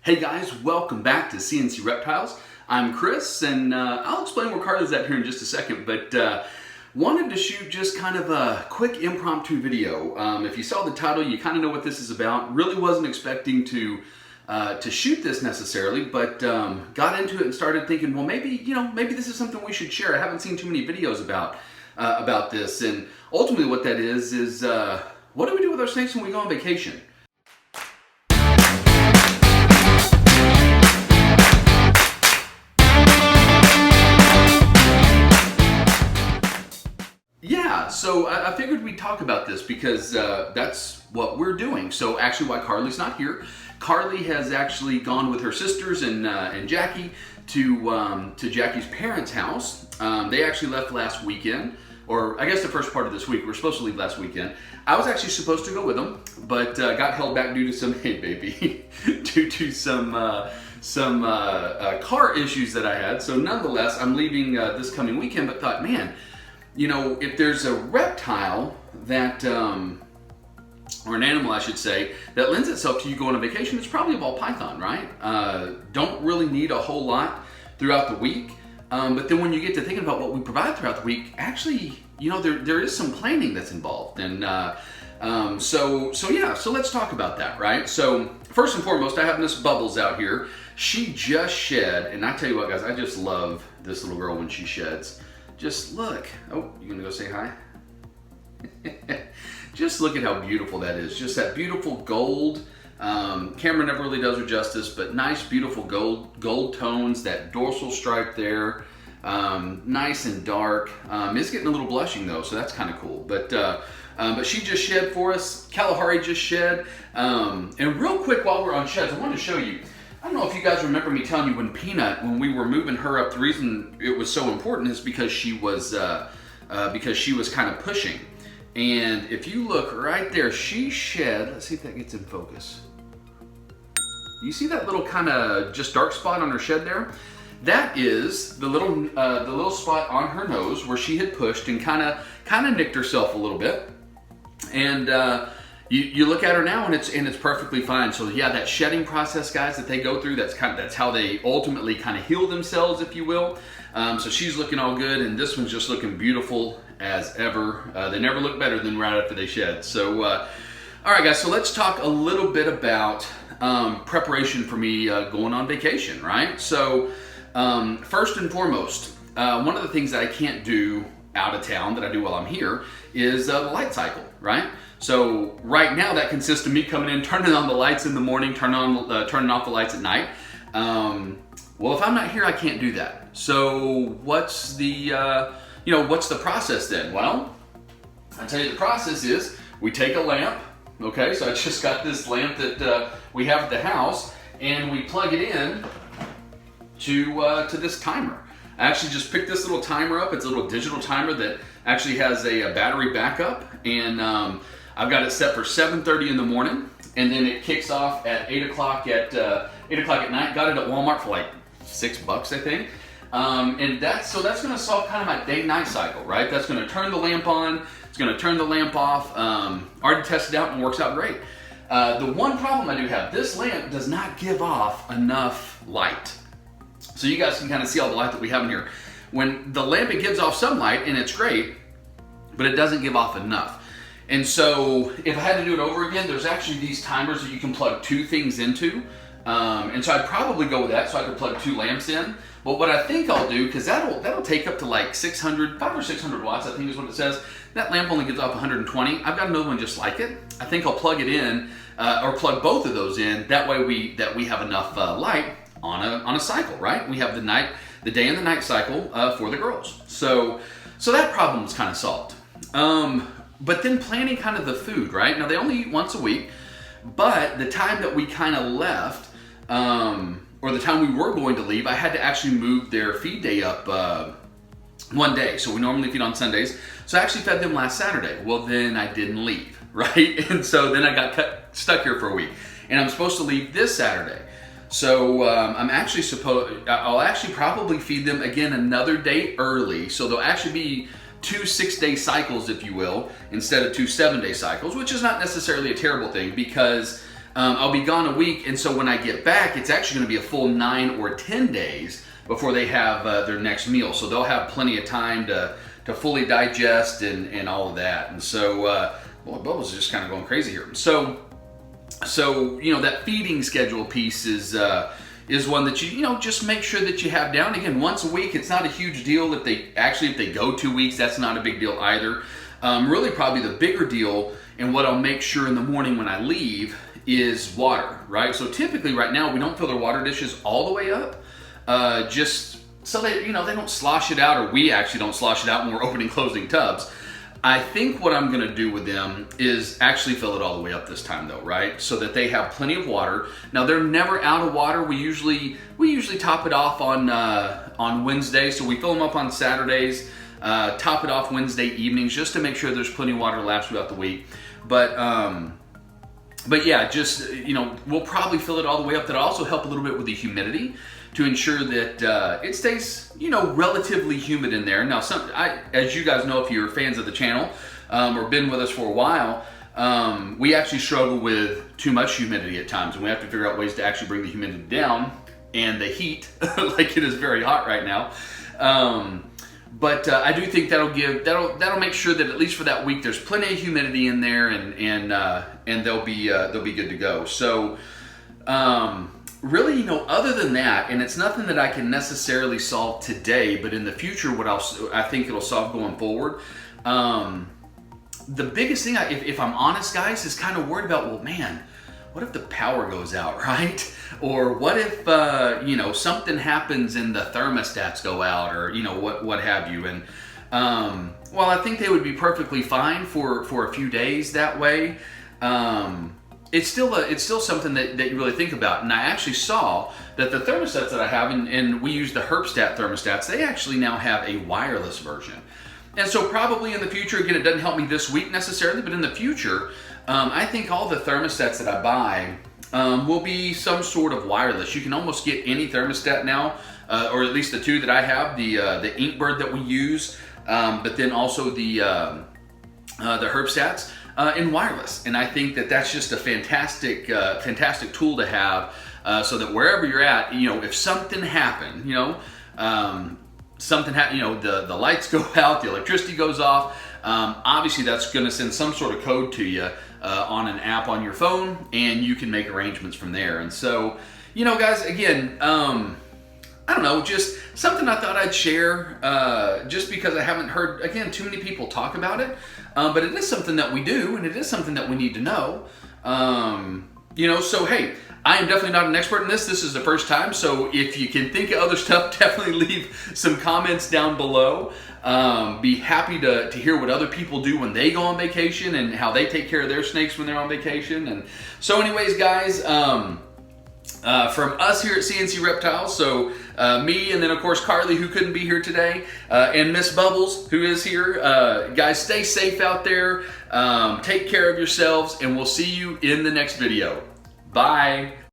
Hey guys, welcome back to CNC Reptiles. I'm Chris, and I'll explain where Carly's at here in just a second, but wanted to shoot just kind of a quick impromptu video. If you saw the title, you kind of know what this is about. Really wasn't expecting to shoot this necessarily, but got into it and started thinking, well, maybe this is something we should share. I haven't seen too many videos about this, and ultimately what that is what do we do with our snakes when we go on vacation? So I figured we'd talk about this because that's what we're doing. So actually why Carly's not here. Carly has actually gone with her sisters and Jackie to Jackie's parents' house. They actually left last weekend, or I guess the first part of this week. We're supposed to leave last weekend. I was actually supposed to go with them, but got held back due to some, hey baby, due to some car issues that I had. So nonetheless, I'm leaving this coming weekend, but thought, man, if there's a reptile that, or an animal I should say, that lends itself to you going on vacation, it's probably a ball python, right? Don't really need a whole lot throughout the week. But then when you get to thinking about what we provide throughout the week, actually, there is some planning that's involved. And so let's talk about that, right? So first and foremost, I have Miss Bubbles out here. She just shed, and I tell you what, guys, I just love this little girl when she sheds. Just look. Oh, you gonna go say hi? Just look at how beautiful that is. Just that beautiful gold. Camera never really does her justice, but nice, beautiful gold tones. That dorsal stripe there, nice and dark. It's getting a little blushing though, so that's kind of cool. But she just shed for us. Kalahari just shed. And real quick, while we're on sheds, I wanted to show you. I don't know if you guys remember me telling you when we were moving her up, the reason it was so important is because she was kind of pushing. And if you look right there, she shed, let's see if that gets in focus. You see that little kind of just dark spot on her shed there? That is the little spot on her nose where she had pushed and kind of nicked herself a little bit. And you look at her now and it's perfectly fine. So yeah, that shedding process, guys, that they go through, that's how they ultimately kind of heal themselves, if you will. So she's looking all good, and this one's just looking beautiful as ever. They never look better than right after they shed. So all right, guys, so let's talk a little bit about preparation for me going on vacation, right? So first and foremost, one of the things that I can't do out of town that I do while I'm here is the light cycle, right? So right now that consists of me coming in, turning on the lights in the morning, turning off the lights at night. Well, if I'm not here, I can't do that. So what's the process then? Well, I'll tell you the process is we take a lamp. Okay, so I just got this lamp that we have at the house, and we plug it in to this timer. I actually just picked this little timer up. It's a little digital timer that actually has a battery backup, and I've got it set for 7:30 in the morning, and then it kicks off at 8 o'clock at night. Got it at Walmart for like $6, I think. And that's going to solve kind of my day-night cycle, right? That's going to turn the lamp on. It's going to turn the lamp off. Already tested out and works out great. The one problem I do have, this lamp does not give off enough light. So you guys can kind of see all the light that we have in here. When the lamp, it gives off some light and it's great, but it doesn't give off enough. And so if I had to do it over again, there's actually these timers that you can plug two things into. And so I'd probably go with that so I could plug two lamps in. But what I think I'll do, because that'll take up to like 500 or 600 watts, I think is what it says. That lamp only gives off 120. I've got another one just like it. I think I'll plug it in, or plug both of those in. That way we have enough light on a cycle, right? We have the day and the night cycle for the girls. So that problem's kind of solved. But then planning kind of the food, right? Now they only eat once a week, but the time that we kind of left, or the time we were going to leave, I had to actually move their feed day up one day. So we normally feed on Sundays. So I actually fed them last Saturday. Well, then I didn't leave, right? And so then I got stuck here for a week. And I'm supposed to leave this Saturday. So I'll actually probably feed them again another day early. So they'll actually be 2 6-day cycles, if you will, instead of 2 7-day cycles, which is not necessarily a terrible thing because I'll be gone a week, and so when I get back, it's actually going to be a full 9 or 10 days before they have their next meal. So they'll have plenty of time to fully digest and all of that. And so, well, Bubbles is just kind of going crazy here. So you know, that feeding schedule piece is one that you know, just make sure that you have down. Again, once a week, it's not a huge deal. If they go 2 weeks, that's not a big deal either. Really, probably the bigger deal, and what I'll make sure in the morning when I leave, is water, right? So typically right now we don't fill their water dishes all the way up, just so they, you know, they don't slosh it out, or we actually don't slosh it out when we're opening and closing tubs. I think what I'm gonna do with them is actually fill it all the way up this time though, right? So that they have plenty of water. Now they're never out of water. We usually top it off on Wednesday, so we fill them up on Saturdays, top it off Wednesday evenings, just to make sure there's plenty of water to last throughout the week. But yeah, just, you know, we'll probably fill it all the way up. That'll also help a little bit with the humidity to ensure that it stays, you know, relatively humid in there. Now, as you guys know, if you're fans of the channel or been with us for a while, we actually struggle with too much humidity at times, and we have to figure out ways to actually bring the humidity down and the heat, like it is very hot right now. But I do think that'll make sure that at least for that week there's plenty of humidity in there, and they'll be good to go. So really, you know, other than that, and it's nothing that I can necessarily solve today, but in the future, what I think it'll solve going forward. The biggest thing, if I'm honest, guys, is kind of worried about, well, man, what if the power goes out, right? Or what if, you know, something happens and the thermostats go out, or, you know, what have you. And, well, I think they would be perfectly fine for a few days that way. It's still something that you really think about. And I actually saw that the thermostats that I have, and we use the Herbstat thermostats, they actually now have a wireless version. And so probably in the future, again, it doesn't help me this week necessarily, but in the future, I think all the thermostats that I buy will be some sort of wireless. You can almost get any thermostat now, or at least the two that I have, the Inkbird that we use, but then also the Herbstats in wireless. And I think that that's just a fantastic tool to have, so that wherever you're at, you know, if something happened, you know, you know, the lights go out, the electricity goes off, obviously that's going to send some sort of code to you on an app on your phone, and you can make arrangements from there. And so, you know, guys, again, I don't know, just something I thought I'd share, just because I haven't heard, again, too many people talk about it, but it is something that we do, and it is something that we need to know. You know, so hey, I am definitely not an expert in this. This is the first time, so if you can think of other stuff, definitely leave some comments down below. Be happy to hear what other people do when they go on vacation, and how they take care of their snakes when they're on vacation. And so anyways, guys, from us here at CNC Reptiles, so me, and then of course Carly, who couldn't be here today, and Miss Bubbles, who is here, guys, stay safe out there, take care of yourselves, and we'll see you in the next video. Bye.